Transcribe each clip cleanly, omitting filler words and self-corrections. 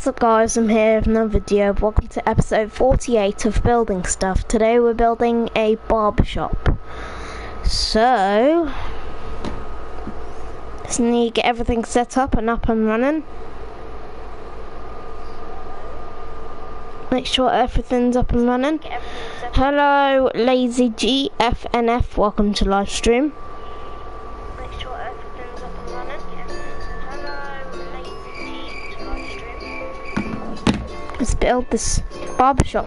What's up guys, I'm here with another video. Welcome to episode 48 of Building Stuff. Today we're building a barbershop. So, just need to get everything set up and running. Make sure everything's up and running. Hello Lazy GFNF, welcome to live stream. Make sure everything's up and running. Let's build this barbershop.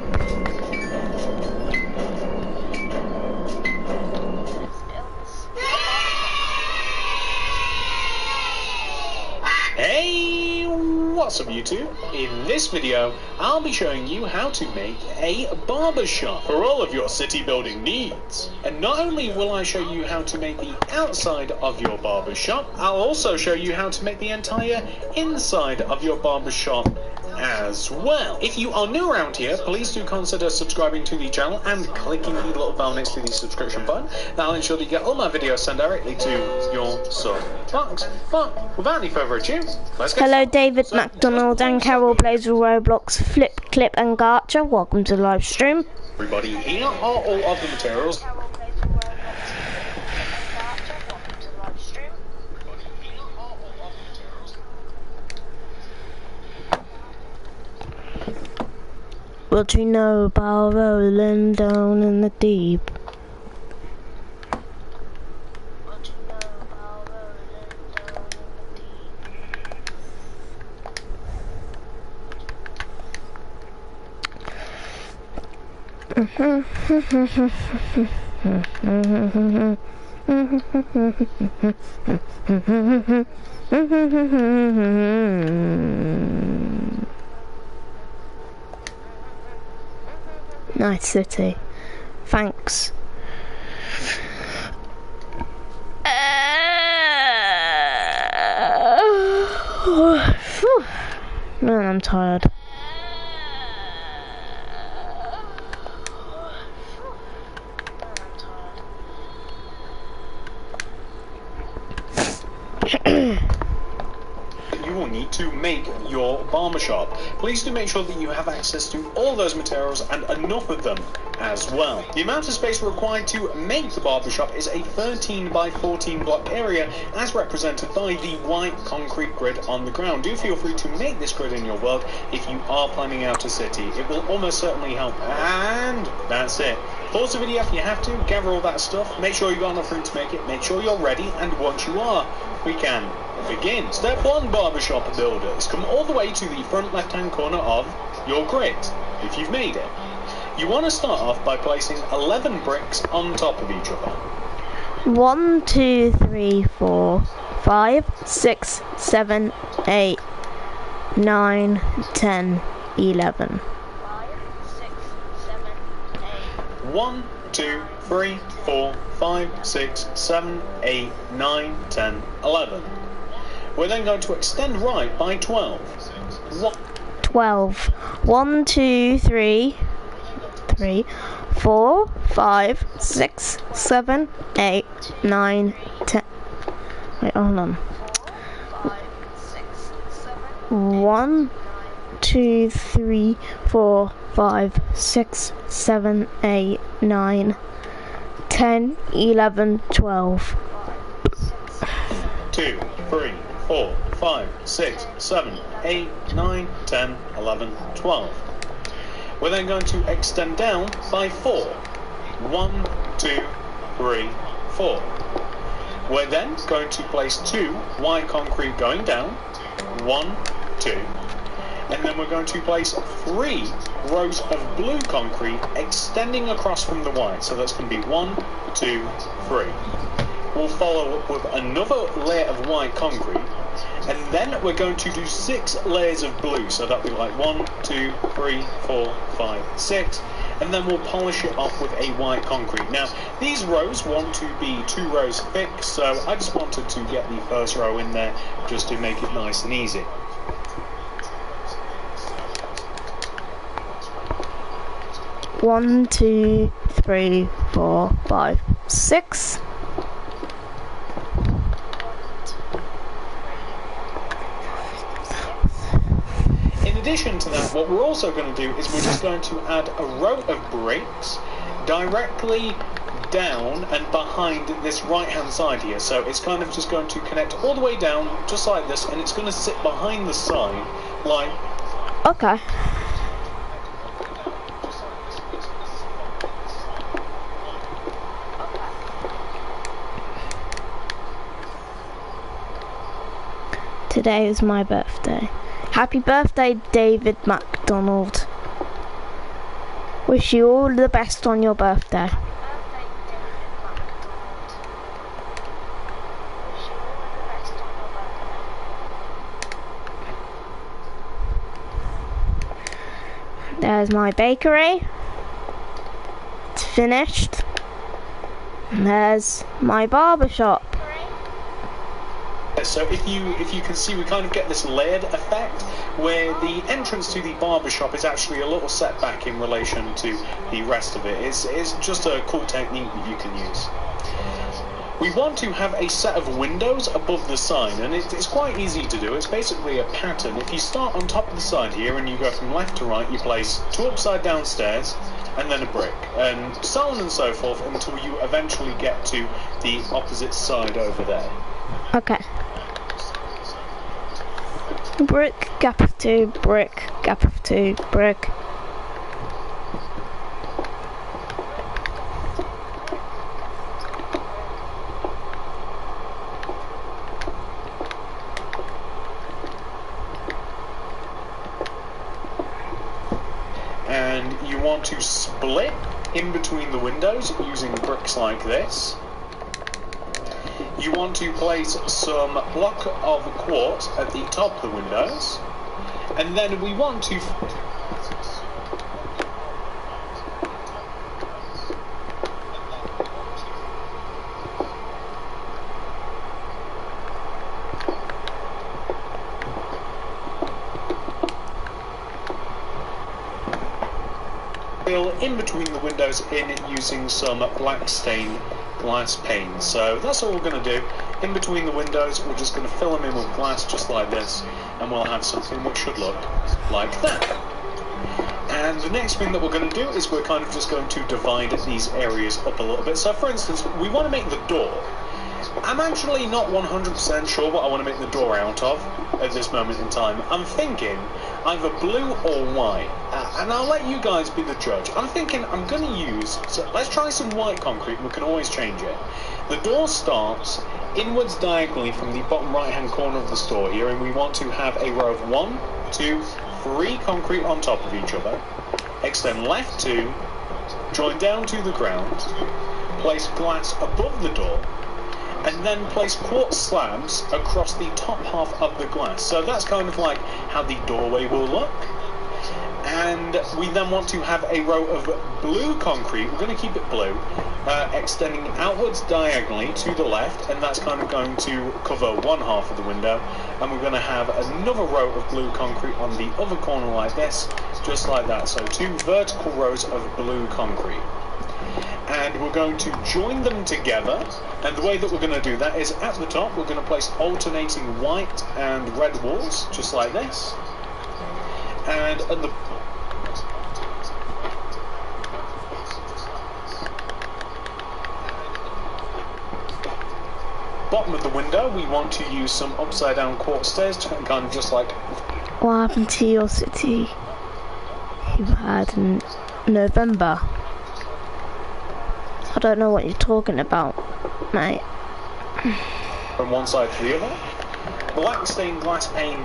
Hey, what's up YouTube? In this video, I'll be showing you how to make a barbershop for all of your city building needs. And not only will I show you how to make the outside of your barbershop, I'll also show you how to make the entire inside of your barbershop as well. If you are new around here, please do consider subscribing to the channel and clicking the little bell next to the subscription button. That'll ensure that you get all my videos sent directly to your sub box. But without any further ado, let's get Hello David McDonald and Carol plays with Roblox, Flip, Clip and Garcher. Welcome to the live stream. Everybody, here are all of the materials. What do you know about rolling down in the deep? What do you know about Nice city. Thanks. Man, I'm tired. You will need to make your barbershop. Please do make sure that you have access to all those materials and enough of them as well. The amount of space required to make the barbershop is a 13 by 14 block area as represented by the white concrete grid on the ground. Do feel free to make this grid in your world if you are planning out a city. It will almost certainly help. And that's it. Pause the video if you have to, gather all that stuff, make sure you've got enough room to make it, make sure you're ready, and once you are, we can begin. Step 1, barbershop builders. Come all the way to the front left hand corner of your grid, if you've made it. You want to start off by placing 11 bricks on top of each other. 1, 2, 3, 4, 5, 6, 7, 8, 9, 10, 11. 1, 2, 3, 4, 5, 6, 7, 8, 9, 10, 11. We're then going to extend right by 12. 12. 1, 2, 3, 4, 5, 6, 7, 8, 9, 10. Wait, hold on. 1, 2, 3, 4, 5, 6, 7, 8, 9, 10, 11, 12. 2, 3, 4, 5, 6, 7, 8, 9, 10, 11, 12. We're then going to extend down by 4. 1, 2, 3, 4. We're then going to place 2 white concrete going down. 1, 2. And then we're going to place 3 rows of blue concrete extending across from the white. So that's going to be 1, 2, 3. We'll follow up with another layer of white concrete. And then we're going to do 6 layers of blue. So that'll be like 1, 2, 3, 4, 5, 6. And then we'll polish it off with a white concrete. Now, these rows want to be 2 rows thick. So I just wanted to get the first row in there just to make it nice and easy. 1, 2, 3, 4, 5, 6. addition to that, what we're also going to do is we're just going to add a row of bricks directly down and behind this right hand side here. So it's kind of just going to connect all the way down just like this, and it's going to sit behind the sign like... Okay. Today is my birthday. Happy birthday, David McDonald. Wish you all the best on your birthday. There's my bakery. It's finished. And there's my barber shop. So if you can see, we kind of get this layered effect where the entrance to the barber shop is actually a little setback in relation to the rest of it. It's just a cool technique that you can use. We want to have a set of windows above the sign, and it's quite easy to do. It's basically a pattern. If you start on top of the sign here and you go from left to right, you place 2 upside down stairs and then a brick, and so on and so forth until you eventually get to the opposite side over there. Okay. Brick, gap of 2, brick, gap of 2, brick. And you want to split in between the windows using bricks like this. You want to place some block of quartz at the top of the windows, and then we want to fill in between the windows in using some black stained glass pane. So that's all we're going to do. In between the windows, we're just going to fill them in with glass just like this, and we'll have something which should look like that. And the next thing that we're going to do is we're kind of just going to divide these areas up a little bit. So for instance, we want to make the door. I'm actually not 100% sure what I want to make the door out of at this moment in time. I'm thinking either blue or white, and I'll let you guys be the judge. I'm thinking I'm going to use, so let's try some white concrete, we can always change it. The door starts inwards diagonally from the bottom right hand corner of the store here, and we want to have a row of 1, 2, 3 concrete on top of each other, extend left 2, join down to the ground, place glass above the door, and then place quartz slabs across the top half of the glass. So that's kind of like how the doorway will look. And we then want to have a row of blue concrete, we're going to keep it blue, extending outwards diagonally to the left, and that's kind of going to cover one half of the window. And we're going to have another row of blue concrete on the other corner like this, just like that. So 2 vertical rows of blue concrete. And we're going to join them together, and the way that we're going to do that is at the top we're going to place alternating white and red walls, just like this, and at the bottom of the window we want to use some upside down quartz stairs, kind of just like... What happened to your city you had in November? I don't know what you're talking about, mate. From one side to the other. Black stained glass pane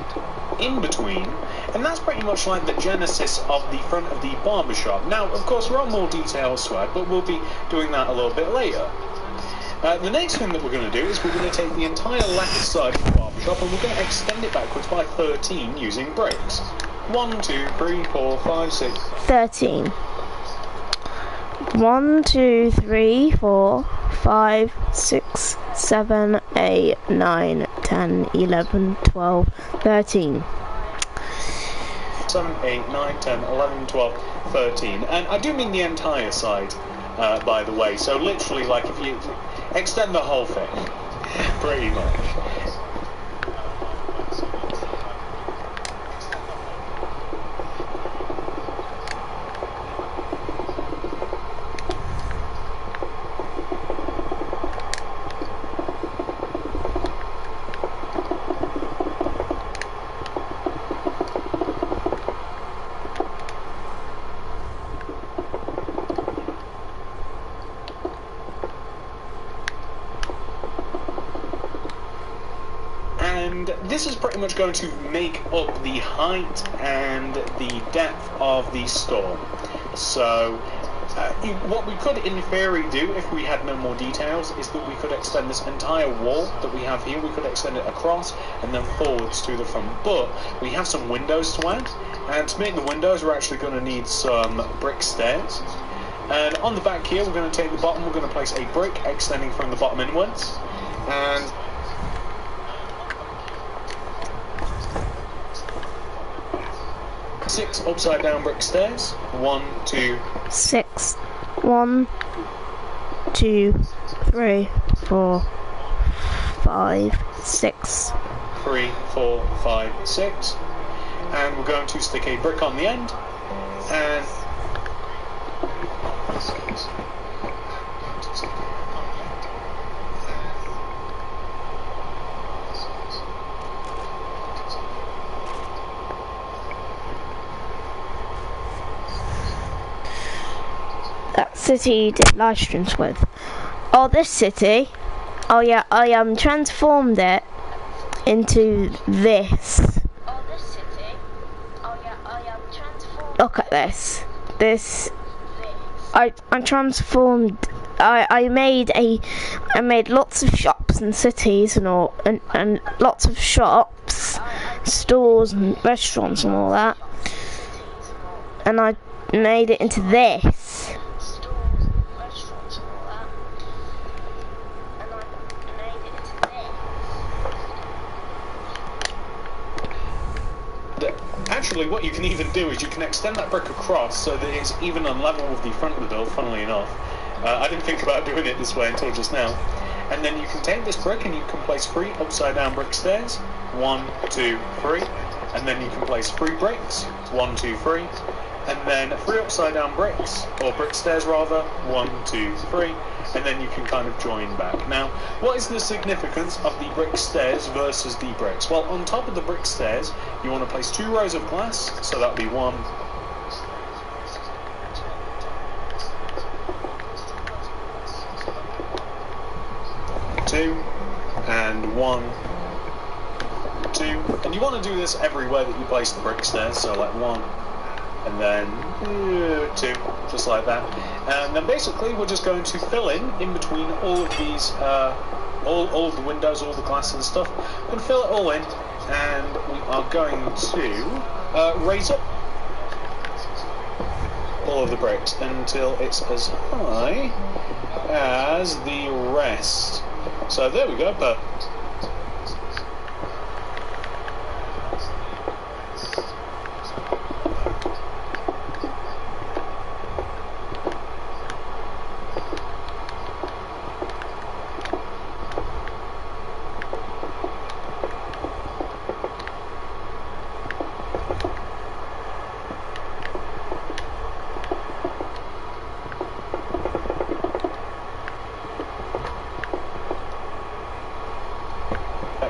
in between, and that's pretty much like the genesis of the front of the barber shop. Now, of course, there are more details to add, but we'll be doing that a little bit later. The next thing that we're going to do is we're going to take the entire left side of the barber shop and we're going to extend it backwards by 13 using bricks. 1, 2, 3, 4, 5, 6... 13. 1, 2, 3, 4, 5, 6, 7, 8, 9, 10, 11, 12, 13. 7, 8, 9, 10, 11, 12, 13. And I do mean the entire side, by the way. So literally, like, if you extend the whole thing, pretty much. 1, And this is pretty much going to make up the height and the depth of the store. So what we could in theory do if we had no more details is that we could extend this entire wall that we have here, we could extend it across and then forwards to the front, but we have some windows to add, and to make the windows we're actually going to need some brick stairs. And on the back here we're going to take the bottom, we're going to place a brick extending from the bottom inwards, and 6 upside down brick stairs. 1, 2, 6. 1, 2, 3, 4, 5, 6. 3, 4, 5, 6. And we're going to stick a brick on the end. And that city you did live streams with. Oh, this city. Oh yeah, I transformed it into this. Oh, this city. Oh yeah, I transformed. Look at this. This. I transformed. I made lots of shops and cities and all and lots of shops, stores and restaurants and all that. And I made it into this. actually, what you can even do is you can extend that brick across so that it's even on level with the front of the door, funnily enough. I didn't think about doing it this way until just now. And then you can take this brick and you can place 3 upside down brick stairs. 1, 2, 3. And then you can place 3 bricks. 1, 2, 3. And then 3 upside down bricks, or brick stairs rather. 1, 2, 3. And then you can kind of join back. Now, what is the significance of the brick stairs versus the bricks? Well, on top of the brick stairs, you want to place 2 rows of glass, so that'll be 1, 2, and 1, 2. And you want to do this everywhere that you place the brick stairs, so like 1, and then 2, just like that. And then basically we're just going to fill in between all of these, all of the windows, all the glass and stuff. We're going to fill it all in, and we are going to raise up all of the bricks until it's as high as the rest. So there we go, perfect.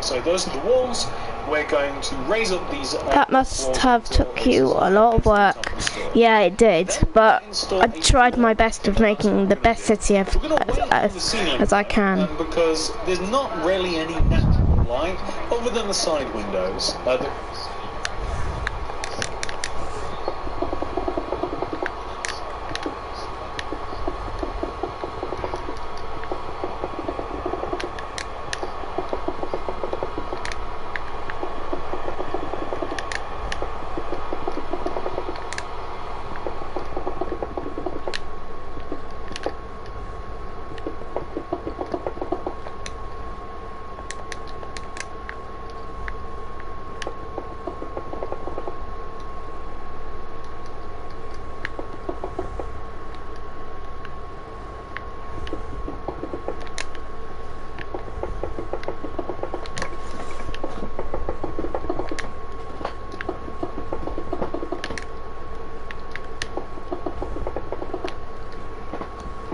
So those are the walls. We're going to raise up these. That must have took you a lot of work. Yeah, it did. But I tried my best of making the best city as I can. Because there's not really any natural light other than the side windows.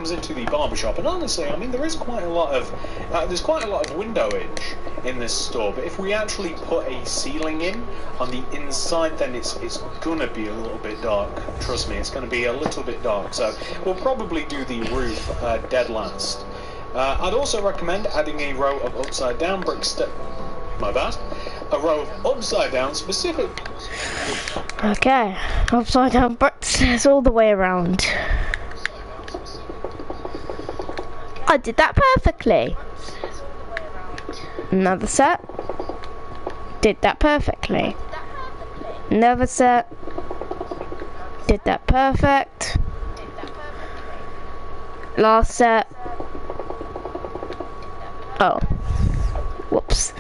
Into the barber shop, and honestly, I mean, there is quite a lot of there's quite a lot of windowage in this store. But if we actually put a ceiling in on the inside, then it's gonna be a little bit dark. Trust me, it's gonna be a little bit dark. So we'll probably do the roof dead last. I'd also recommend adding a row of upside down brick stairs. My bad. a row of upside down specific. Okay, upside down brick stairs all the way around. I did that perfectly. Another set. Did that perfectly. Another set. Did that perfect. Last set. Oh. Whoops.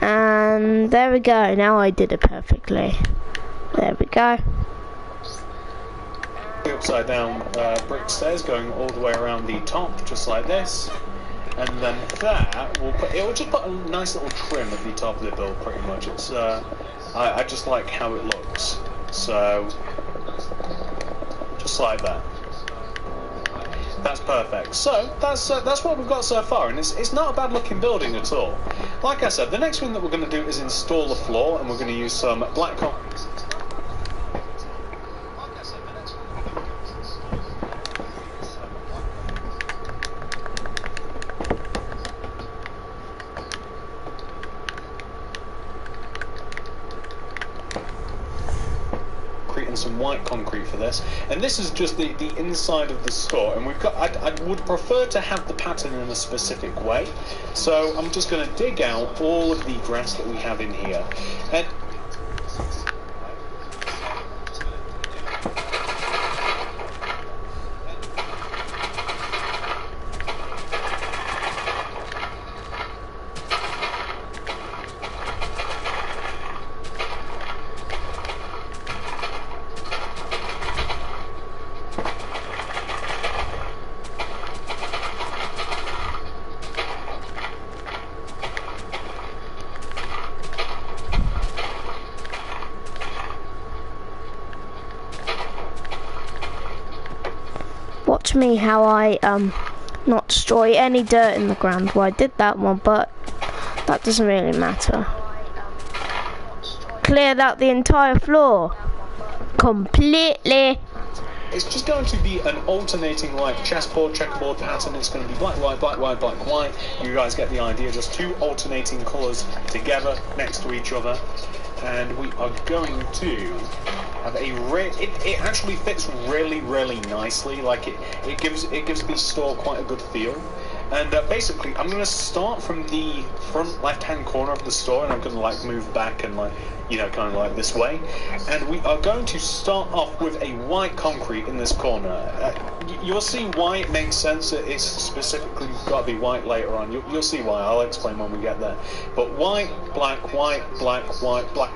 And there we go. Now I did it perfectly. There we go. The upside down brick stairs going all the way around the top, just like this. And then that will just put a nice little trim at the top of the build, pretty much. It's I just like how it looks. So just like that. That's perfect. So that's what we've got so far, and it's not a bad looking building at all. Like I said, the next thing that we're going to do is install the floor, and we're going to use some black concrete. And some white concrete for this, and this is just the inside of the store, and we've got I would prefer to have the pattern in a specific way, so I'm just going to dig out all of the grass that we have in here, and watch me how I not destroy any dirt in the ground. Well, I did that one, but that doesn't really matter. Cleared out the entire floor completely. it's just going to be an alternating like chessboard, checkerboard pattern. It's going to be black, white, black, white, black, white. You guys get the idea. Just two alternating colours together next to each other, and we are going to have a it actually fits really nicely. Like it gives the store quite a good feel. And basically, I'm going to start from the front left-hand corner of the store, and I'm going to like move back and like, you know, kind of like this way. And we are going to start off with a white concrete in this corner. You'll see why it makes sense. It's specifically got to be white later on. You'll see why. I'll explain when we get there. But white, black, white, black, white, black.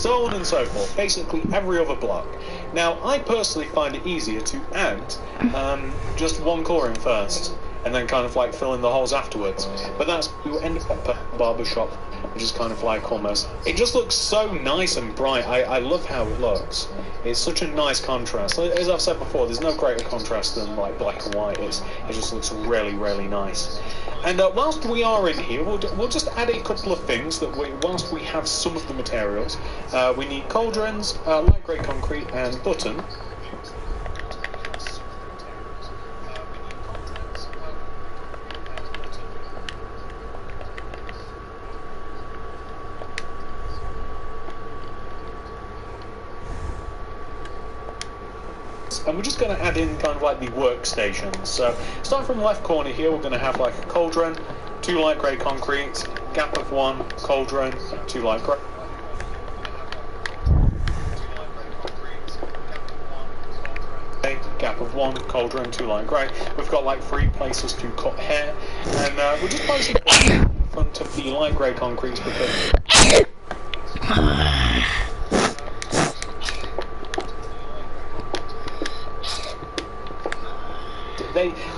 so on and so forth. Basically every other block. Now, I personally find it easier to add just one colouring first, and then kind of like fill in the holes afterwards. But that's you end up at a barber shop, which is kind of like almost. It just looks so nice and bright. I love how it looks. It's such a nice contrast. As I've said before, there's no greater contrast than like black and white. It just looks really, really nice. And whilst we are in here, we'll just add a couple of things that whilst we have some of the materials, we need cauldrons, light grey concrete, and button. And we're just going to add in kind of like the workstations. So starting from the left corner here, we're going to have like a cauldron, 2 light grey concrete, gap of 1, cauldron, 2 light grey. Gap of 1, cauldron, 2 light grey. We've got like 3 places to cut hair, and we're just placing in front of the light grey concrete because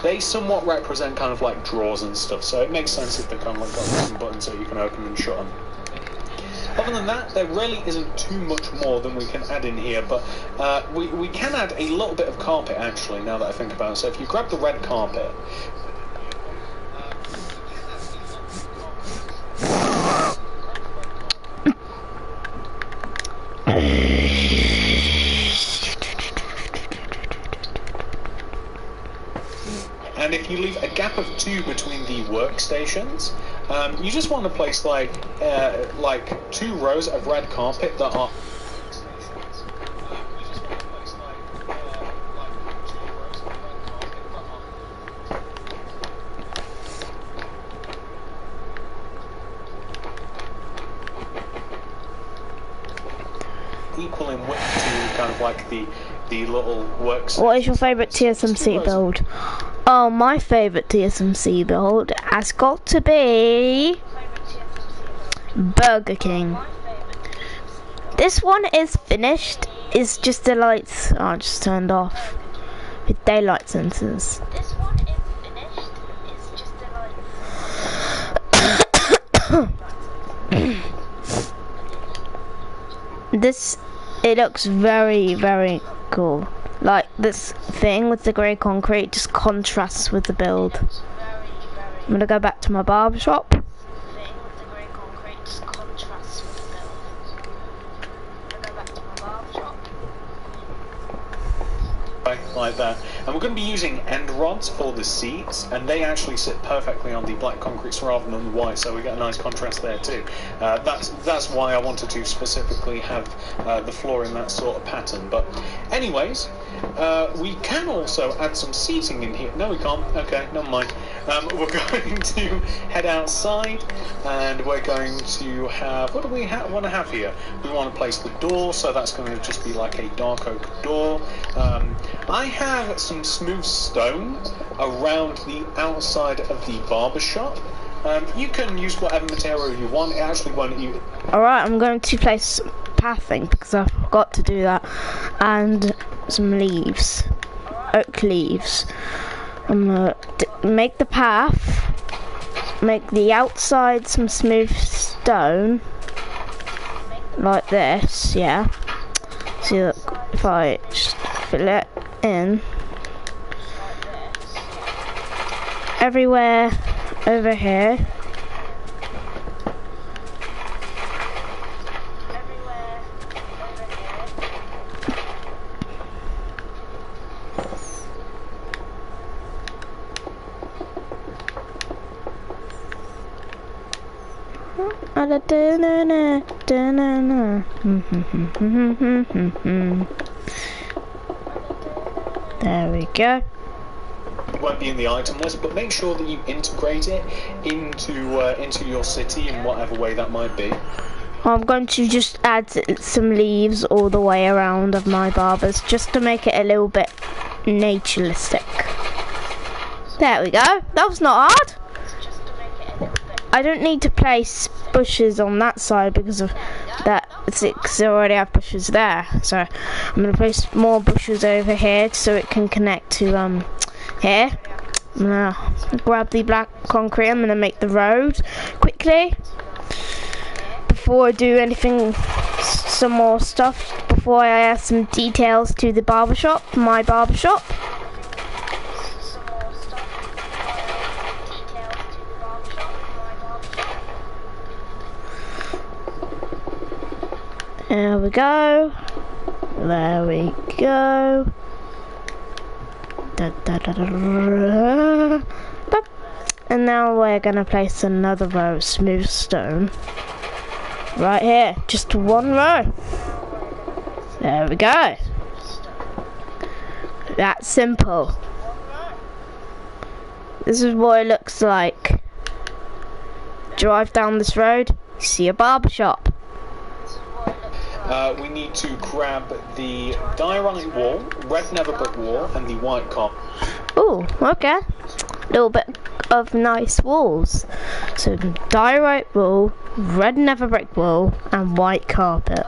they somewhat represent kind of like drawers and stuff, so it makes sense if they're kind of like got some buttons so you can open and shut them. Other than that, there really isn't too much more than we can add in here, but we can add a little bit of carpet actually, now that I think about it. So if you grab the red carpet, and if you leave a gap of 2 between the workstations, you just want to place like 2 rows of red carpet that are equal in width to kind of like the little workstation. What is your favourite TSMC build? Oh, my favourite TSMC build has got to be Burger King. This one is finished. It's just the lights are just turned off with daylight sensors. This one is finished. It's just the lights. It looks very, very cool. Like this thing with the grey concrete just contrasts with the build. I'm gonna go back to my barber shop. Like that, and we're going to be using end rods for the seats, and they actually sit perfectly on the black concrete rather than the white, so we get a nice contrast there too. That's why I wanted to specifically have the floor in that sort of pattern. But anyways, we can also add some seating in here. No, we can't. Okay, never mind. We're going to head outside, and we're going to have, what do we want to have here? We want to place the door, so that's going to just be like a dark oak door. I have some smooth stone around the outside of the barber shop. You can use whatever material you want. It actually won't even... Alright, I'm going to place pathing because I forgot to do that, and some leaves, oak leaves. I'm gonna make the path, make the outside some smooth stone, like this, yeah. See, look, if I just fill it in, everywhere over here. There we go. It won't be in the item list, but make sure that you integrate it into your city in whatever way that might be. I'm going to just add some leaves all the way around of my barbers just to make it a little bit naturalistic. There we go. That was not hard. I don't need to place bushes on that side because of that see, because I already have bushes there. So I'm gonna place more bushes over here so it can connect to here. I'm gonna grab the black concrete. I'm gonna make the road quickly before I do anything. Some more stuff before I add some details to the barbershop, my barbershop. There we go. There we go. Da, da, da, da, da. And now we're gonna place another row of smooth stone right here. Just one row. There we go. That's simple. This is what it looks like. Drive down this road, see a barbershop. We need to grab the diorite wall, red nether brick wall, and the white carpet. Ooh, okay. A little bit of nice walls. So diorite wall, red nether brick wall, and white carpet.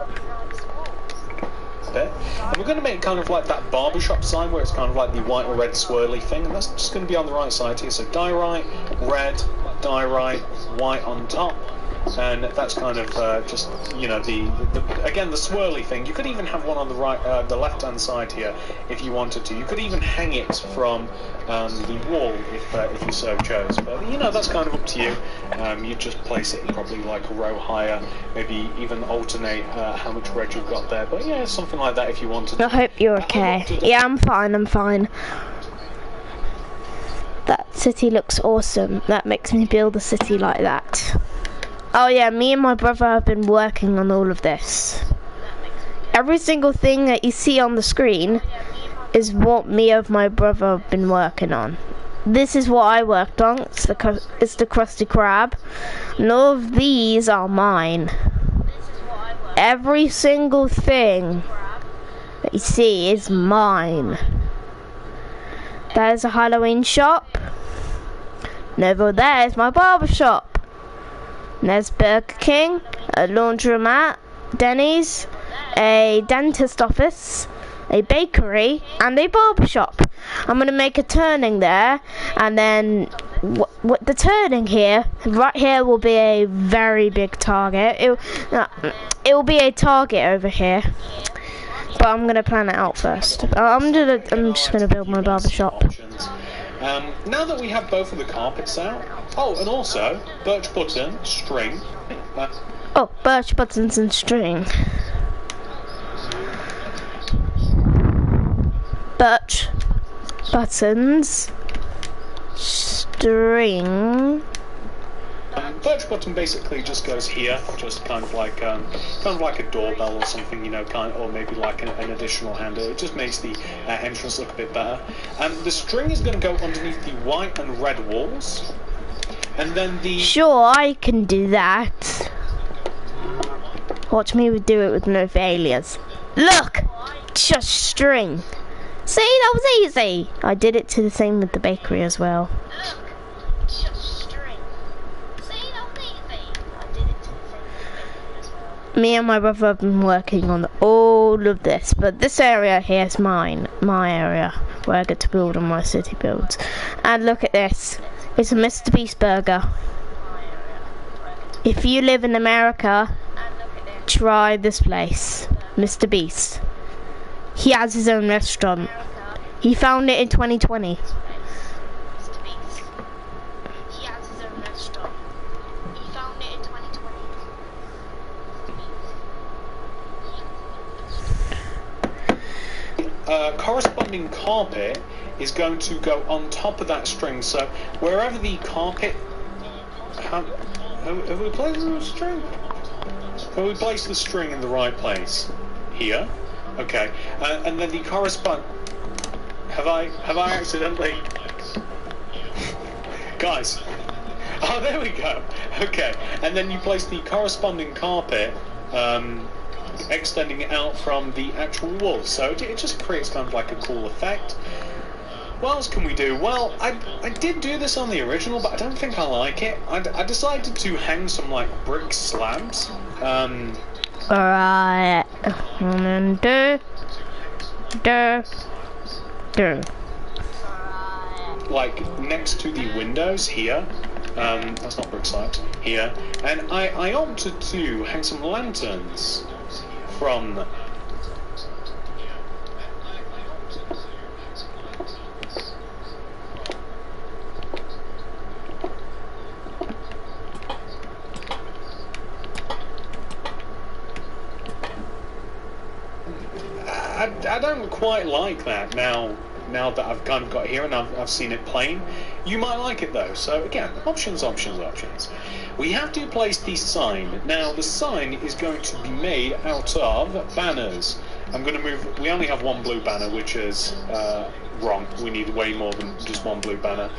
And we're going to make kind of like that barbershop sign where it's kind of like the white or red swirly thing, and that's just going to be on the right side here. So diorite, red, diorite, white on top. And that's kind of just, you know, the again the swirly thing. You could even have one on the right, the left-hand side here, if you wanted to. You could even hang it from the wall if you so chose. But you know, that's kind of up to you. You just place it probably like a row higher, maybe even alternate how much red you've got there. But yeah, something like that if you wanted. I hope you're okay. Yeah, I'm fine. I'm fine. That city looks awesome. That makes me build a city like that. Oh yeah, me and my brother have been working on all of this. Every single thing that you see on the screen is what me and my brother have been working on. This is what I worked on. It's the Krusty Krab. And all of these are mine. Every single thing that you see is mine. There's a Halloween shop. And over there is my barber shop. And there's Burger King, a laundromat, Denny's, a dentist office, a bakery, and a barbershop. I'm going to make a turning there, and then what the turning here, right here, will be a very big target. It will be a target over here. But I'm going to plan it out first. I'm just going to build my barbershop. Now that we have both of the carpets out, oh, and also birch button, string. Oh, birch buttons and string. Birch buttons, string. Birch button basically just goes here, just kind of like a doorbell or something, you know, or maybe like an additional handle. It just makes the entrance look a bit better. The string is going to go underneath the white and red walls, and then the. Sure, I can do that. Watch me do it with no failures. Look, just string. See, that was easy. I did it to the same with the bakery as well. Me and my brother have been working on all of this, but this area here is mine, my area, where I get to build on my city builds. And look at this, it's a Mr. Beast burger. If you live in America, try this place, Mr. Beast. He has his own restaurant. He found it in 2020. Corresponding carpet is going to go on top of that string, so wherever the carpet have we placed the string? Have we placed the string in the right place? Here? Okay. And then the correspond have I accidentally guys, oh there we go. Okay, and then you place the corresponding carpet extending out from the actual wall, so it just creates kind of like a cool effect. What else can we do? Well, I did do this on the original, but I don't think I like it. I decided to hang some like brick slabs Alright. And then do. Like next to the windows here. That's not Brookside. Here. And I opted to hang some lanterns from them. I don't quite like that now that I've kind of got here and I've seen it plain. You might like it though. So again, options. We have to place the sign. Now the sign is going to be made out of banners. I'm going to move. We only have one blue banner, which is wrong. We need way more than just one blue banner.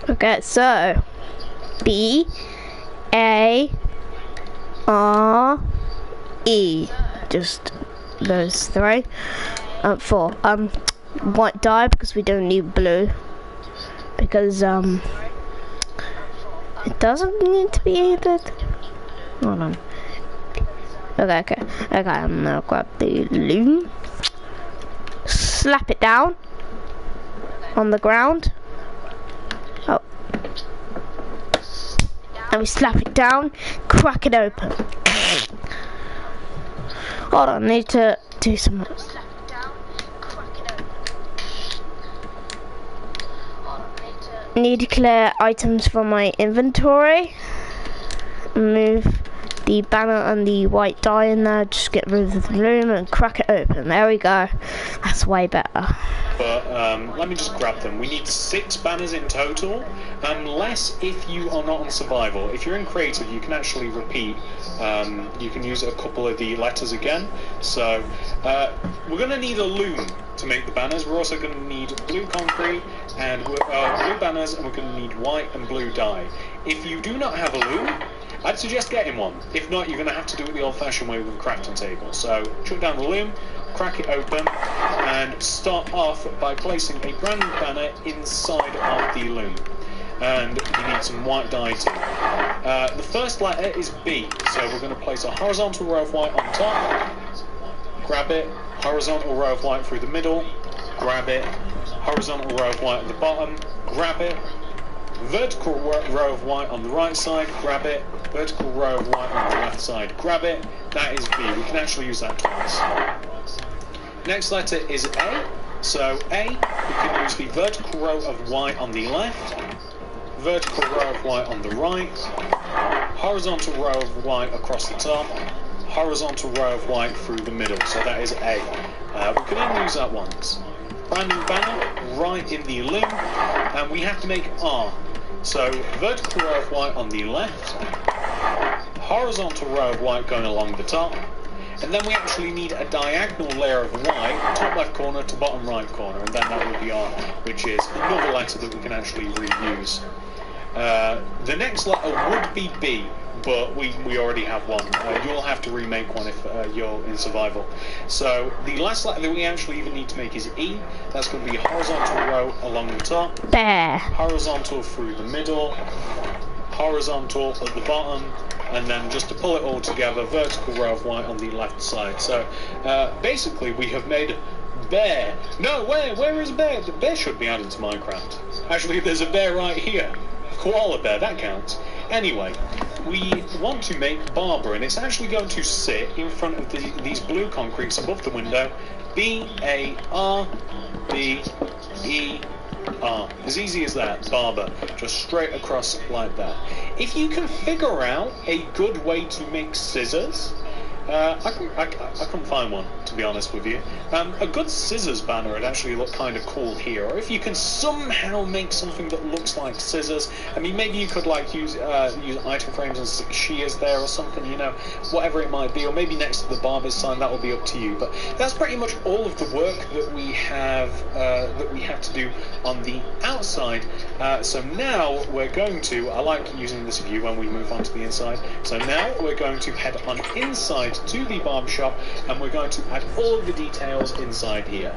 Okay, so BARE. Just those three. 4. White dye because we don't need blue. Because it doesn't need to be added. Hold on. Okay, I'm gonna grab the loom. Slap it down on the ground. Oh. And we slap it down, crack it open. Hold on, I need to do some. Need to clear items from my inventory. Move the banner and the white dye in there. Just get rid of the loom and crack it open. There we go. That's way better. But let me just grab them. We need 6 banners in total, unless if you are not on survival. If you're in creative, you can actually repeat. You can use a couple of the letters again. So we're going to need a loom to make the banners. We're also going to need blue concrete and blue banners, and we're going to need white and blue dye. If you do not have a loom, I'd suggest getting one. If not, you're going to have to do it the old-fashioned way with a crafting table. So chuck down the loom, crack it open, and start off by placing a brand new banner inside of the loom. And you need some white dye too. The first letter is B, so we're going to place a horizontal row of white on top, grab it, horizontal row of white through the middle, grab it, horizontal row of white at the bottom, grab it, vertical row of white on the right side, grab it, vertical row of white on the left side, grab it. That is B. We can actually use that twice. Next letter is A. So A, we can use the vertical row of white on the left, vertical row of white on the right, horizontal row of white across the top, horizontal row of white through the middle. So that is A. We can only use that once. Brand new banner right in the loom, and we have to make R. So vertical row of white on the left, horizontal row of white going along the top, and then we actually need a diagonal layer of white, top left corner to bottom right corner, and then that will be R, which is another letter that we can actually reuse. The next letter would be B, but we already have one. You'll have to remake one if you're in survival. So the last letter that we actually even need to make is E. That's going to be a horizontal row along the top, There. horizontal through the middle, horizontal at the bottom, and then just to pull it all together, vertical row of white on the left side. So basically we have made bear. No, where is bear? The bear should be added to Minecraft. Actually, there's a bear right here. Koala bear, that counts. Anyway, we want to make Barber, and it's actually going to sit in front of these blue concretes above the window. B-A-R-B-E-R. As easy as that, Barber. Just straight across like that. If you can figure out a good way to make scissors, I couldn't find one, to be honest with you. A good scissors banner would actually look kind of cool here. Or if you can somehow make something that looks like scissors, I mean, maybe you could like use item frames and stick shears there or something, you know, whatever it might be. Or maybe next to the barber's sign, that will be up to you. But that's pretty much all of the work that we have to do on the outside. So now we're going to, I like using this view when we move on to the inside. So now we're going to head on inside to the barber shop, and we're going to add all of the details inside here.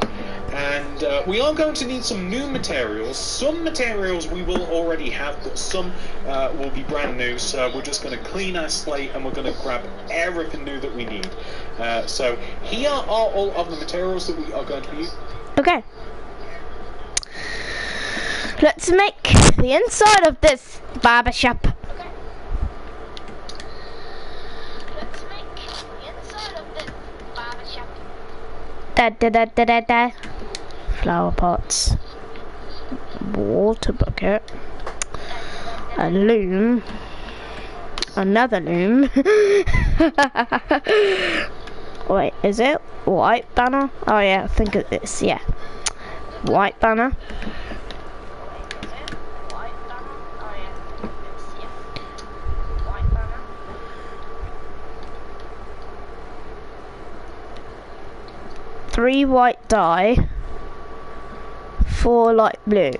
And we are going to need some new materials. Some materials we will already have, but some will be brand new. So we're just going to clean our slate and we're going to grab everything new that we need. So here are all of the materials that we are going to use. Okay. Let's make the inside of this barber shop. Da. Flower pots, water bucket, a loom, another loom. Wait, is it white banner? Oh yeah, I think it is, yeah. White banner. 3 white dye, 4 light blue.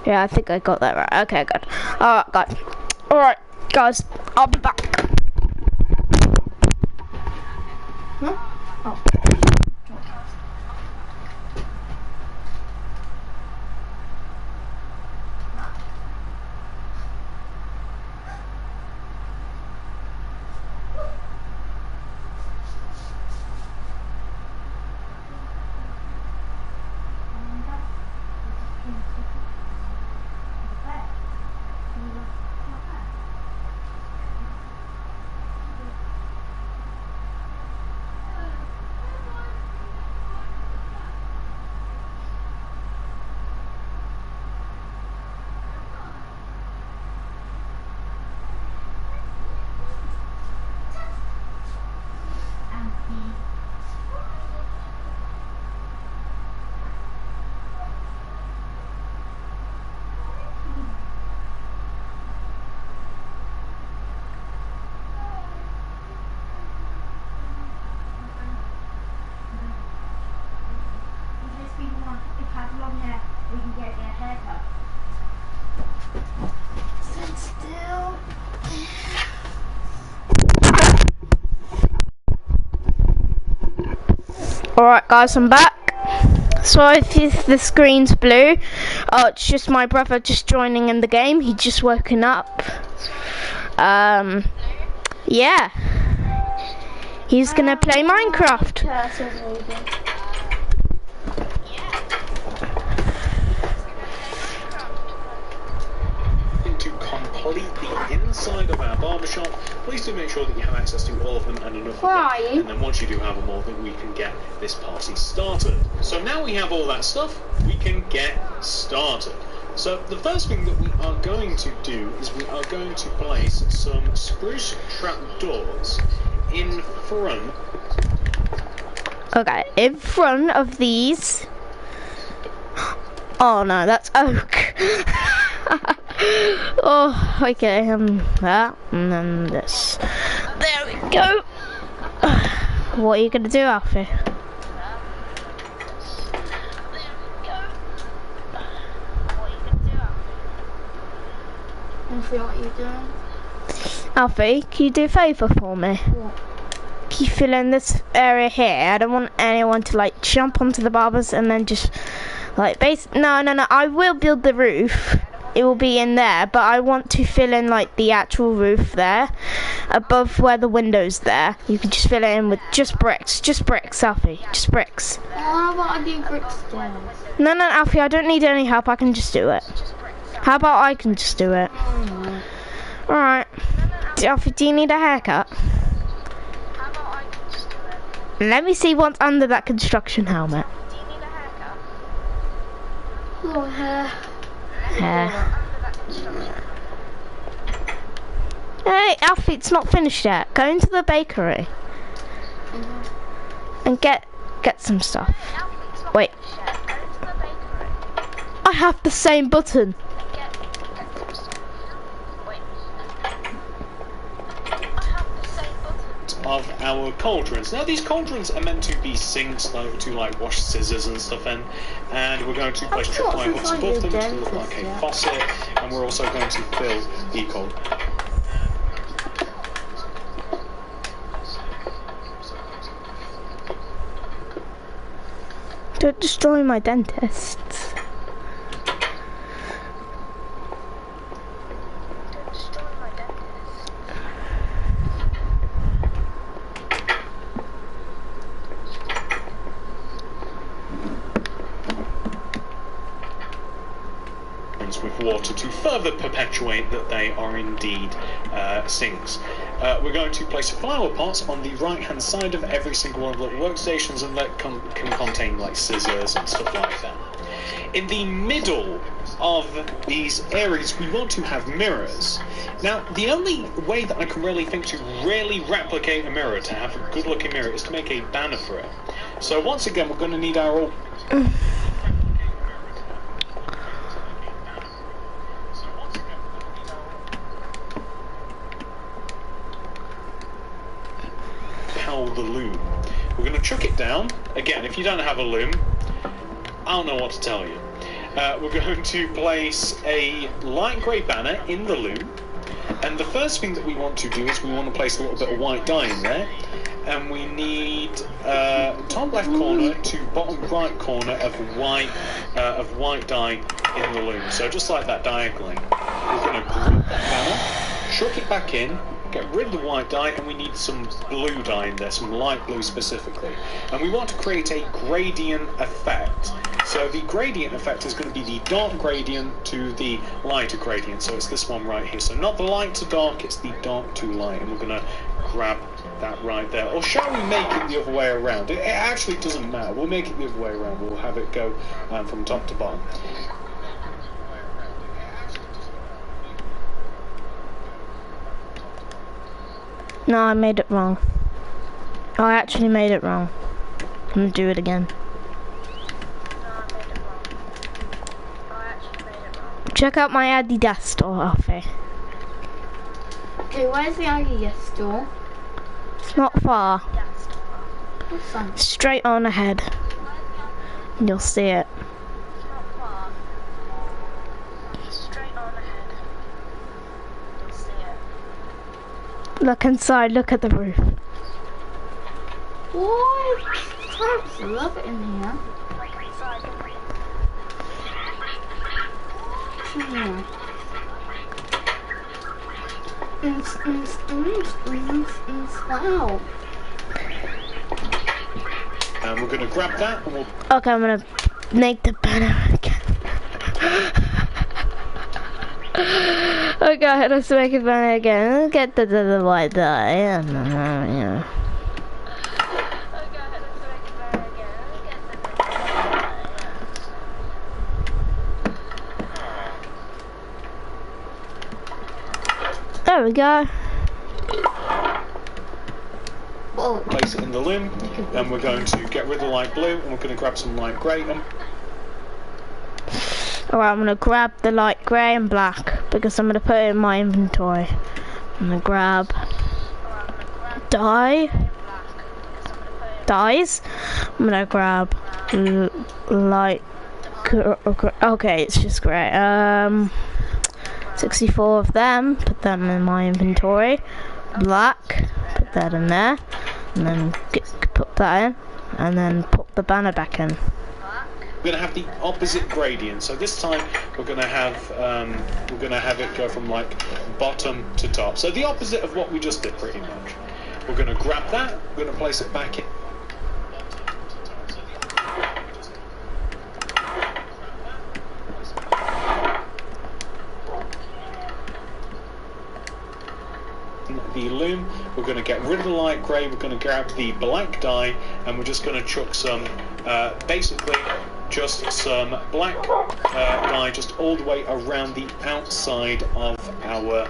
Yeah, I think I got that right. Okay, good. Alright, guys. Alright, guys. I'll be back. Huh? Oh. Alright guys, I'm back. Sorry if the screen's blue. Oh, it's just my brother just joining in the game. He just woken up. Yeah. He's gonna play Minecraft. To complete the inside of our barbershop, please do make sure that you have access to all of them and enough of them. And then once you do have them all, then we can get this party started. So now we have all that stuff, we can get started. So the first thing that we are going to do is we are going to place some spruce trapdoors in front. Okay, in front of these. Oh no, that's oak. Oh, okay, that, and then this. There we go. What are you gonna do, Alfie? Alfie, what are you doing? Alfie, can you do a favour for me? What? Can you fill in this area here? I don't want anyone to like jump onto the barbers and then just like no, I will build the roof. It will be in there, but I want to fill in like the actual roof there, above where the window's there. You can just fill it in with just bricks, Alfie, just bricks. How about I do bricks then? No, Alfie, I don't need any help. I can just do it. How about I can just do it? Alright. Alfie, do you need a haircut? Let me see what's under that construction helmet. Oh, hair. Hey, Alfie, it's not finished yet. Go into the bakery and get some stuff. Wait. I have the same button. Of our cauldrons. Now these cauldrons are meant to be sinks to like wash scissors and stuff in, and we're going to place tripwire hooks above them to look like a faucet, and we're also going to fill the cauldron. Don't destroy my dentists. With water to further perpetuate that they are indeed sinks. We're going to place flower pots on the right hand side of every single one of the workstations, and that can contain like scissors and stuff like that. In the middle of these areas we want to have mirrors. Now the only way that I can really think to really replicate a mirror, to have a good looking mirror, is to make a banner for it. So once again we're going to need our the loom. We're going to chuck it down. Again, if you don't have a loom, I don't know what to tell you. We're going to place a light grey banner in the loom, and the first thing that we want to do is we want to place a little bit of white dye in there, and we need top left corner to bottom right corner of white dye in the loom. So just like that diagonally. We're going to grab that banner, chuck it back in, get rid of the white dye, and we need some blue dye in there, some light blue specifically. And we want to create a gradient effect. So the gradient effect is going to be the dark gradient to the lighter gradient. So it's this one right here. So not the light to dark, it's the dark to light. And we're going to grab that right there. Or shall we make it the other way around? It actually doesn't matter. We'll make it the other way around. We'll have it go from top to bottom. No, I made it wrong. I actually made it wrong. I'm gonna do it again. Check out my Adidas store, Alfie. Okay, where's the Adidas store? It's not far. What's that? Straight on ahead. You'll see it. Look inside, look at the roof. What? I love it in here. Wow. And we're going to grab that and we'll... Okay, I'm gonna make the banner again. Okay, let's make it banner again. Let's get the white dye. Yeah. There we go. Place it in the loom, and we're going to get rid of the light blue, and we're going to grab some light grey. Alright, I'm gonna grab the light grey and black because I'm gonna put it in my inventory. I'm gonna grab dyes. I'm gonna grab light. Okay, it's just grey. 64 of them. Put them in my inventory. Black. Put that in there, and then put that in, and then put the banner back in. We're going to have the opposite gradient. So this time we're going to have it go from like bottom to top. So the opposite of what we just did, pretty much. We're going to grab that. We're going to place it back in. The loom, we're going to get rid of the light grey, we're going to grab the black dye, and we're just going to chuck some, basically just some black dye just all the way around the outside of our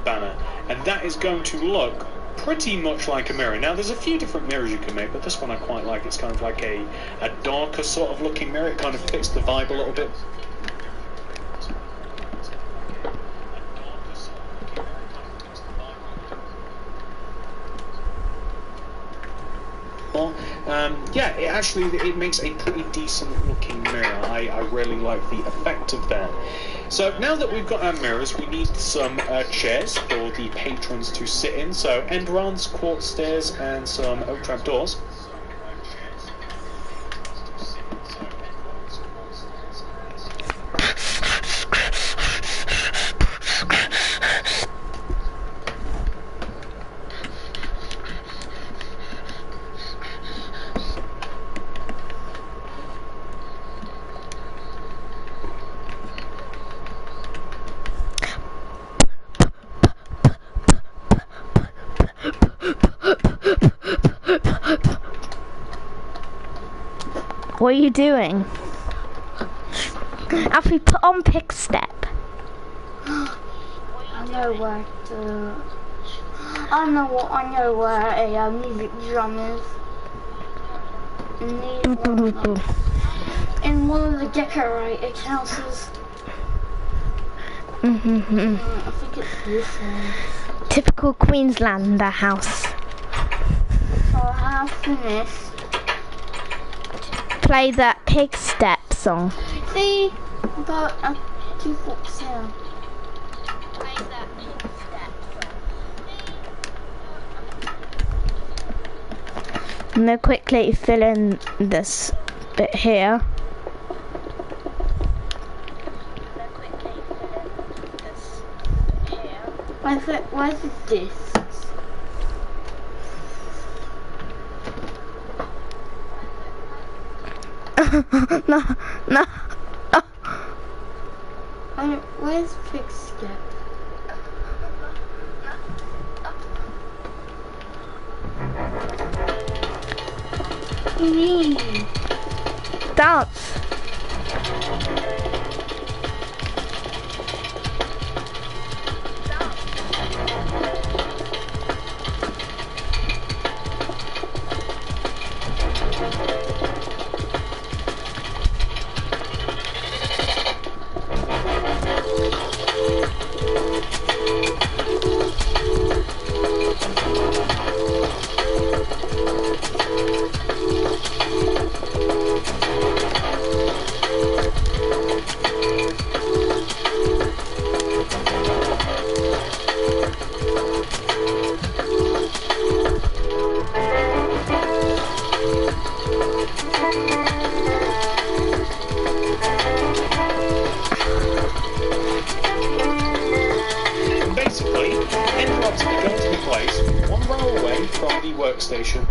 banner, and that is going to look pretty much like a mirror. Now there's a few different mirrors you can make, but this one I quite like. It's kind of like a darker sort of looking mirror. It kind of fits the vibe a little bit. Yeah, it makes a pretty decent looking mirror. I really like the effect of that. So now that we've got our mirrors, we need some chairs for the patrons to sit in. So endirons, quartz stairs, and some oak trap doors. What are you doing? Alfie, put on pick step. I know where to. I know where a music drum is. In one of the decorated houses. I think it's this one. Typical Queenslander house. So I have finished. Play that pig step song. See, I got 2 books here. I'm gonna quickly fill in this bit here. Where's the discs? No, no. Where's Big Skip? What do you mean? Dance. Workstation.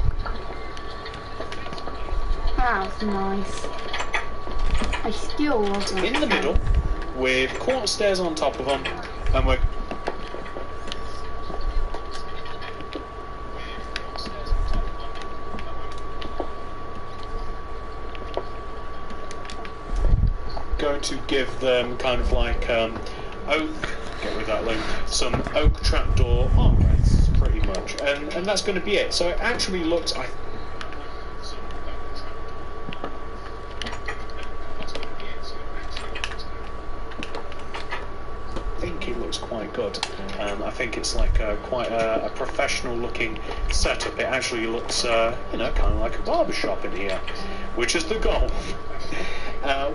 That's nice. I still love it. In the middle, with quarter stairs on top of them, and we're going to give them kind of like oak. Get rid of that link. Some oak trapdoor armrests, pretty much, and that's going to be it. So it actually looks. I think it looks quite good. I think it's like quite a professional looking setup. It actually looks, kind of like a barber shop in here, which is the goal.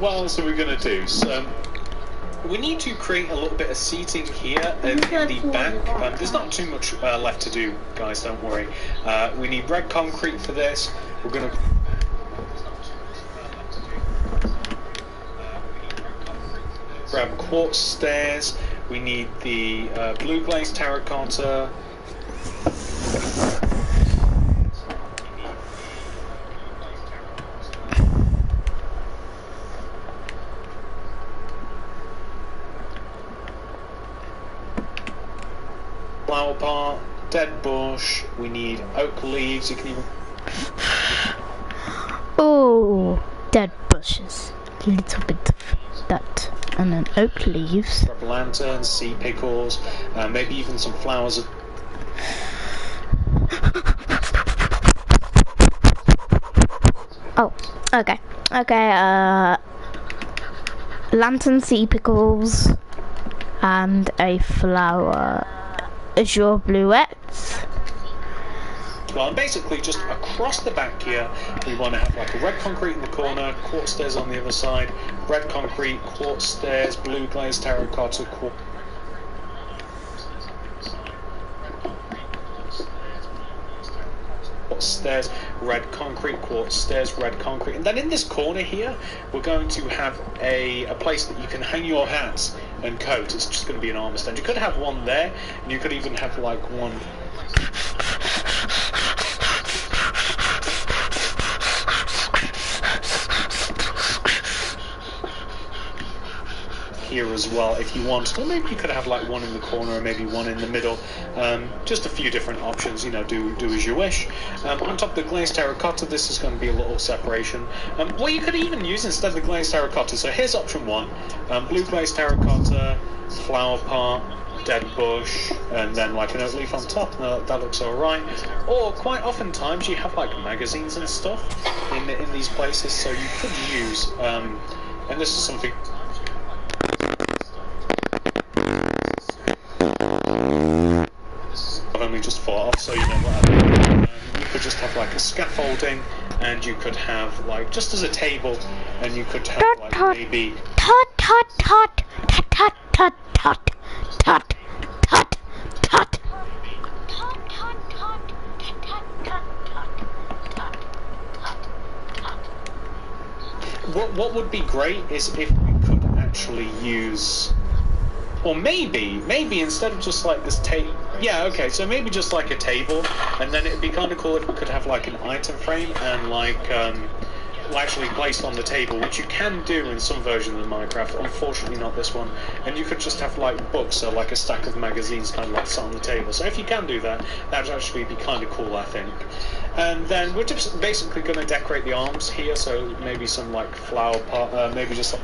What else are we going to do? So we need to create a little bit of seating here in the back. There's not too much left to do, guys, don't worry. We need red concrete for this. We're going to grab quartz stairs. We need the blue glazed terracotta. Flower pot, dead bush. We need oak leaves. You can even. Oh, dead bushes. A little bit of that. And then oak leaves. Grab lanterns, sea pickles, maybe even some flowers. Oh, okay. Okay, lantern, sea pickles, and a flower. Azure bluettes. Well, and basically just across the back here, we want to have like a red concrete in the corner, quartz stairs on the other side, red concrete, quartz stairs, blue glazed terracotta, quartz stairs, red concrete, quartz stairs, red concrete. And then in this corner here, we're going to have a place that you can hang your hats and coat. It's just going to be an armor stand. You could have one there, and you could even have like one. here as well if you want. Or maybe you could have like one in the corner or maybe one in the middle. Just a few different options, you know, do as you wish. On top of the glazed terracotta, this is going to be a little separation. What you could even use instead of the glazed terracotta, so here's option 1, blue glazed terracotta, flower pot, dead bush, and then like an oak leaf on top. That looks alright. Or quite oftentimes you have like magazines and stuff in these places, so you could use, and this is something I've only just thought of, so you know what I mean. You could just have like a scaffolding, and you could have like just as a table, and you could have like maybe Tut tut tut tut tut tut tut tut tut. what would be great is if we could actually use, or maybe instead of just like this table, yeah, okay, so maybe just like a table, and then it'd be kind of cool if we could have like an item frame and like actually placed on the table, which you can do in some versions of Minecraft, unfortunately not this one, and you could just have like books or like a stack of magazines kind of like sat on the table. So if you can do that, that would actually be kind of cool, I think. And then we're just basically going to decorate the arms here, so maybe some like flower pot, maybe just like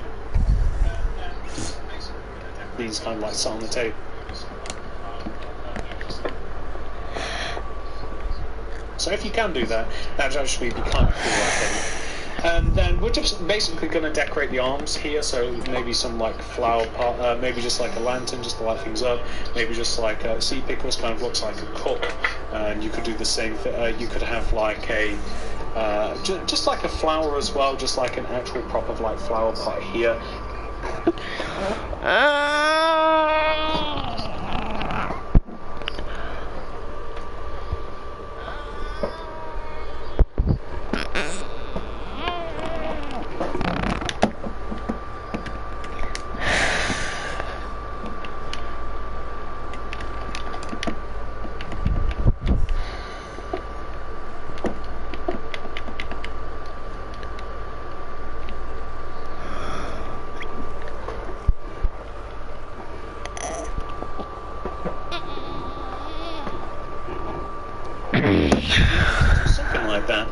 these kind of like sat on the table. So if you can do that, that would actually be kind of cool, I think. And then we're just basically going to decorate the arms here, so maybe some like flower pot, maybe just like a lantern just to light things up, maybe just like a sea pickles, kind of looks like a cup, and you could do the same thing, you could have like a just like a flower as well, just like an actual proper like flower pot here. Something like that.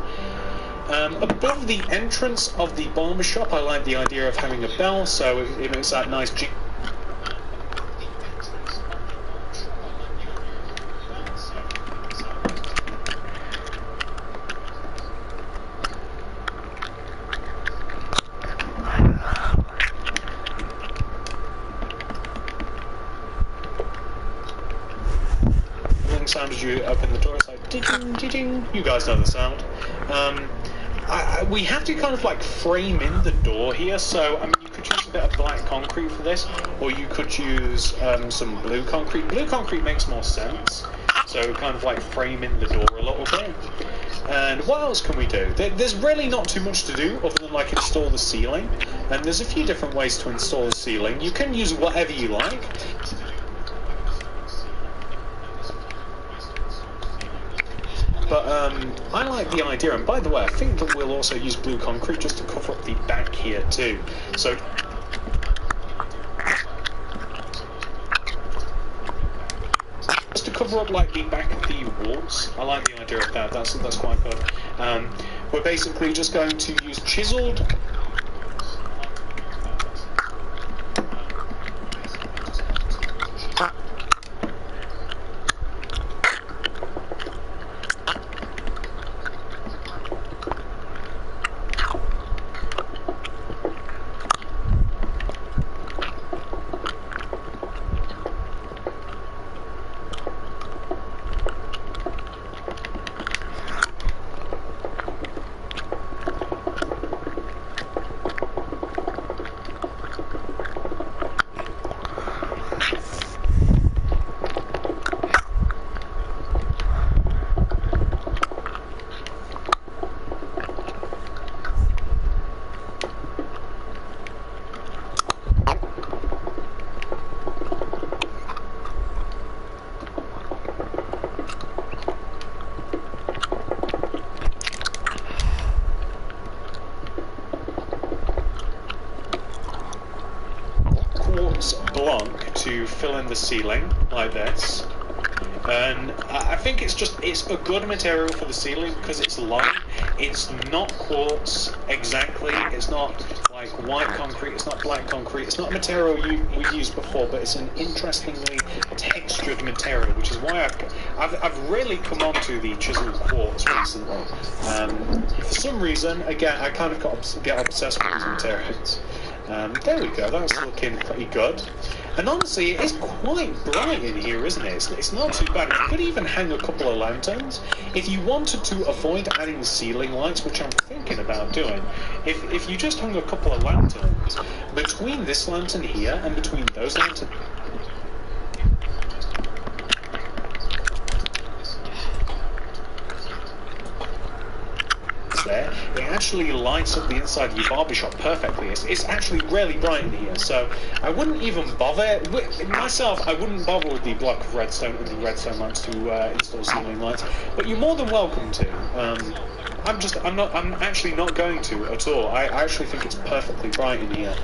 Above the entrance of the barber shop, I like the idea of having a bell, so it makes that nice sound as you open the door. It's like ding, ding, ding. You guys know the sound. We have to kind of like frame in the door here, so I mean you could use a bit of black concrete for this, or you could use some blue concrete. Blue concrete makes more sense, so kind of like frame in the door a little bit. And what else can we do? There's really not too much to do other than like install the ceiling, and there's a few different ways to install the ceiling. You can use whatever you like. But I like the idea, and by the way, I think that we'll also use blue concrete just to cover up the back here too. So just to cover up like the back of the walls. I like the idea of that. That's quite good. We're basically just going to use chiseled. use block to fill in the ceiling like this. And I think it's a good material for the ceiling because it's light. It's not quartz exactly. It's not like white concrete. It's not black concrete. It's not a material we've used before, but it's an interestingly textured material, which is why I've really come on to the chiseled quartz recently. For some reason, again, I kind of get obsessed with these materials. There we go. That's looking pretty good. And honestly, it is quite bright in here, isn't it? It's not too bad. You could even hang a couple of lanterns. If you wanted to avoid adding ceiling lights, which I'm thinking about doing, if you just hung a couple of lanterns, between this lantern here and between those lanterns, there, it actually lights up the inside of your barbershop perfectly. It's actually really bright in here, so I wouldn't even bother. Myself, I wouldn't bother with the block of redstone and the redstone lamps to install ceiling lights, but you're more than welcome to. I'm actually not going to at all. I actually think it's perfectly bright in here.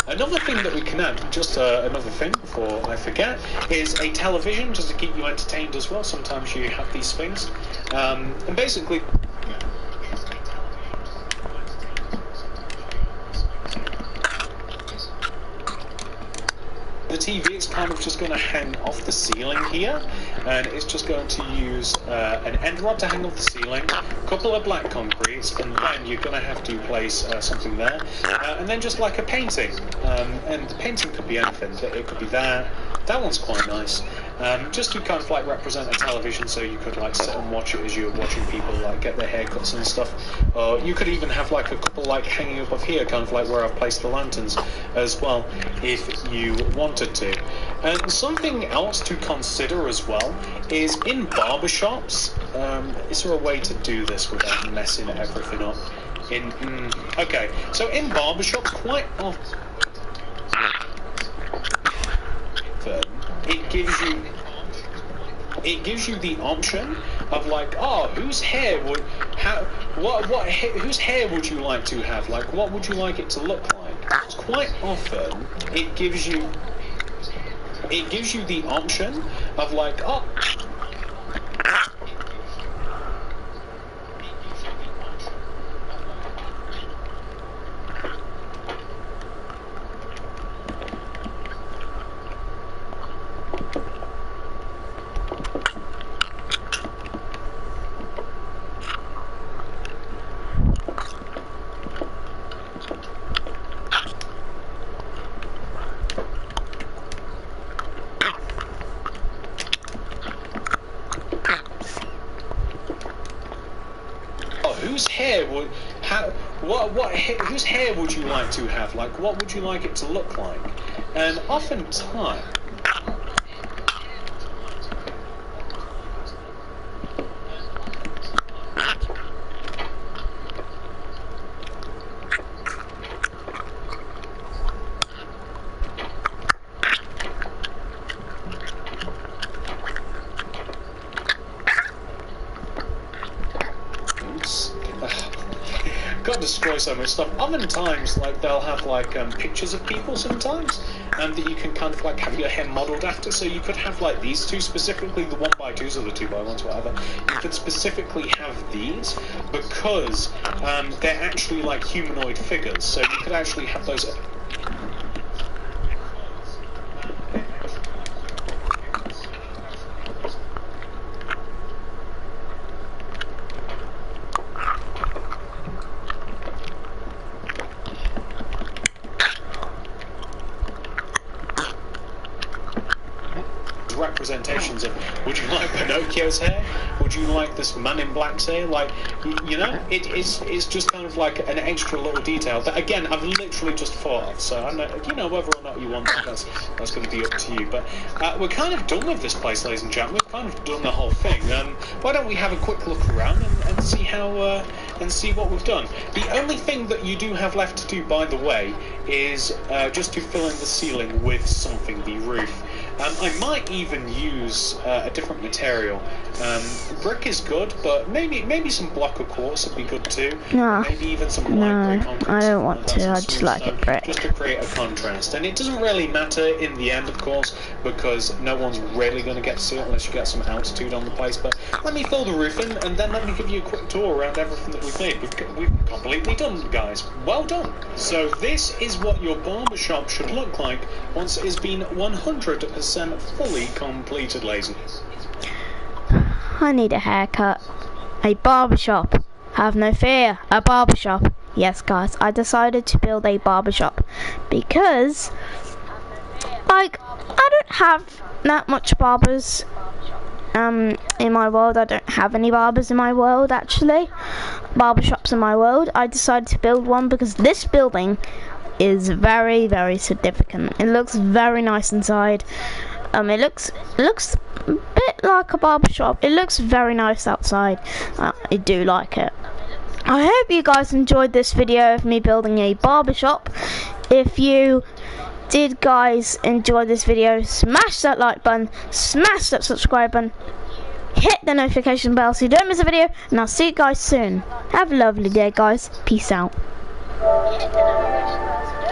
Another thing that we can add, just another thing before I forget, is a television, just to keep you entertained as well. Sometimes you have these things. And basically, the TV is kind of just going to hang off the ceiling here, and it's just going to use an end rod to hang off the ceiling, a couple of black concretes, and then you're going to have to place something there, and then just like a painting. And the painting could be anything. It could be that. That one's quite nice. Just to kind of like represent a television, so you could like sit and watch it as you're watching people like get their haircuts and stuff. Or you could even have like a couple like hanging above here, kind of like where I've placed the lanterns as well, if you wanted to. And something else to consider as well is in barbershops, is there a way to do this without messing everything up? Okay, so in barbershops quite often it gives you the option of like, oh, whose hair would whose hair would you like to have? Like, what would you like it to look like? Quite often it gives you the option of like, oh, whose hair would you like to have? Like, what would you like it to look like? And oftentimes, destroy so much stuff. Oftentimes, like, they'll have like pictures of people sometimes, that you can kind of like have your hair modelled after. So you could have like these two specifically, the 1x2s or the 2x1s, whatever. You could specifically have these because they're actually like humanoid figures. So you could actually have those. Representations of, would you like Pinocchio's hair? Would you like this Man in Black's hair? Like, you know, it's just kind of like an extra little detail that, again, I've literally just thought of. So I know, you know, whether or not you want it, that's going to be up to you. But we're kind of done with this place, ladies and gentlemen. We've kind of done the whole thing. Why don't we have a quick look around and see how and see what we've done? The only thing that you do have left to do, by the way, is just to fill in the ceiling with something, the roof. I might even use a different material. Brick is good, but maybe some block of quartz would be good too. No, Maybe even some light grey concrete. I don't want to. Some I just smooth like stone, it brick. just to create a contrast. And it doesn't really matter in the end, of course, because no one's really going to get to see it unless you get some altitude on the place. But let me fill the roof in, and then let me give you a quick tour around everything that we've made. We've completely done, guys. Well done. So this is what your barber shop should look like once it has been 100% fully completed, ladies. I need a haircut. A barbershop. Have no fear. A barbershop. Yes, guys, I decided to build a barbershop because, like, I don't have that much barbers in my world. I don't have any barbers in my world, actually. Barbershops in my world. I decided to build one because this building is very, very significant. It looks very nice inside. It looks a bit like a barbershop. It looks very nice outside. I do like it. I hope you guys enjoyed this video of me building a barbershop. If you did, guys, enjoy this video, smash that like button, smash that subscribe button, hit the notification bell so you don't miss a video, and I'll see you guys soon. Have a lovely day, guys. Peace out. Hit the notification bell so you don't